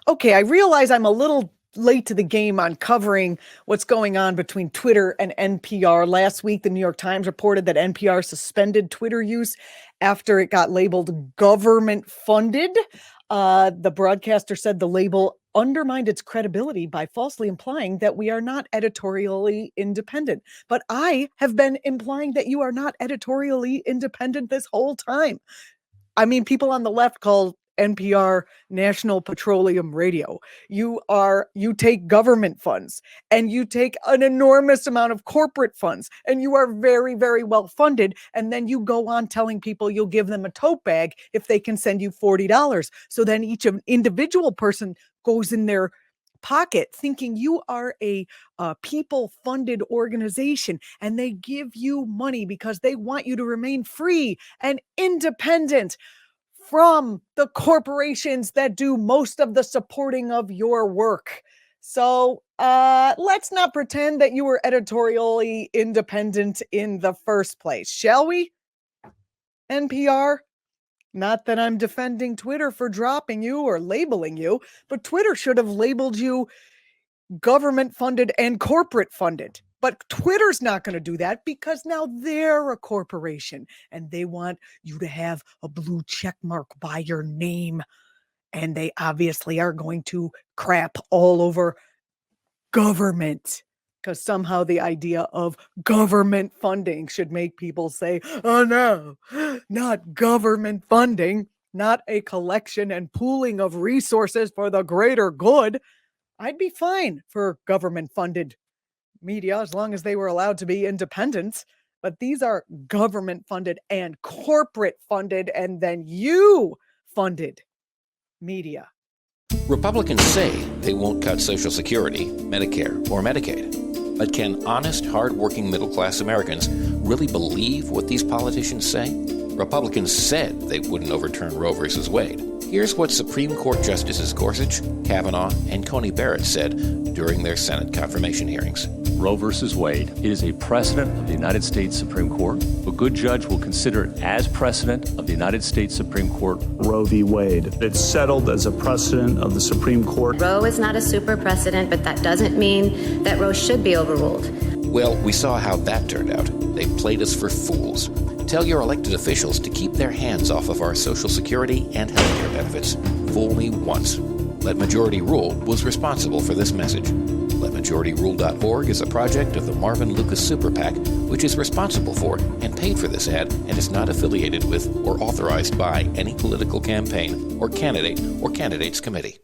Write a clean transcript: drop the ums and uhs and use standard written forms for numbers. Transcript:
Okay, I realize I'm a little late to the game on covering what's going on between Twitter and NPR. Last week, the New York Times reported that NPR suspended Twitter use after it got labeled government funded. The broadcaster said the label undermined its credibility by falsely implying that we are not editorially independent. But I have been implying that you are not editorially independent this whole time. I mean, people on the left call NPR National Petroleum Radio. You take government funds and you take an enormous amount of corporate funds and you are very, very well funded. And then you go on telling people you'll give them a tote bag if they can send you $40. So then each individual person goes in their pocket thinking you are a people-funded organization and they give you money because they want you to remain free and independent from the corporations that do most of the supporting of your work. So let's not pretend that you were editorially independent in the first place, shall we? NPR? Not that I'm defending Twitter for dropping you or labeling you, but Twitter should have labeled you government funded and corporate funded. But Twitter's not going to do that because now they're a corporation and they want you to have a blue check mark by your name. And they obviously are going to crap all over government because somehow the idea of government funding should make people say, oh no, not government funding, not a collection and pooling of resources for the greater good. I'd be fine for government funded media as long as they were allowed to be independent. But these are government funded and corporate funded and then you funded media. Republicans say they won't cut Social Security, Medicare, or Medicaid. But can honest, hard-working middle-class Americans really believe what these politicians say? Republicans said they wouldn't overturn Roe v. Wade. Here's what Supreme Court Justices Gorsuch, Kavanaugh, and Coney Barrett said during their Senate confirmation hearings. Roe v. Wade, it is a precedent of the United States Supreme Court. A good judge will consider it as precedent of the United States Supreme Court. Roe v. Wade. It's settled as a precedent of the Supreme Court. Roe is not a super precedent, but that doesn't mean that Roe should be overruled. Well, we saw how that turned out. They played us for fools. Tell your elected officials to keep their hands off of our Social Security and health care benefits. Fool me once. Let Majority Rule was responsible for this message. LetMajorityRule.org is a project of the Marvin Lucas Super PAC, which is responsible for and paid for this ad and is not affiliated with or authorized by any political campaign or candidate or candidates committee.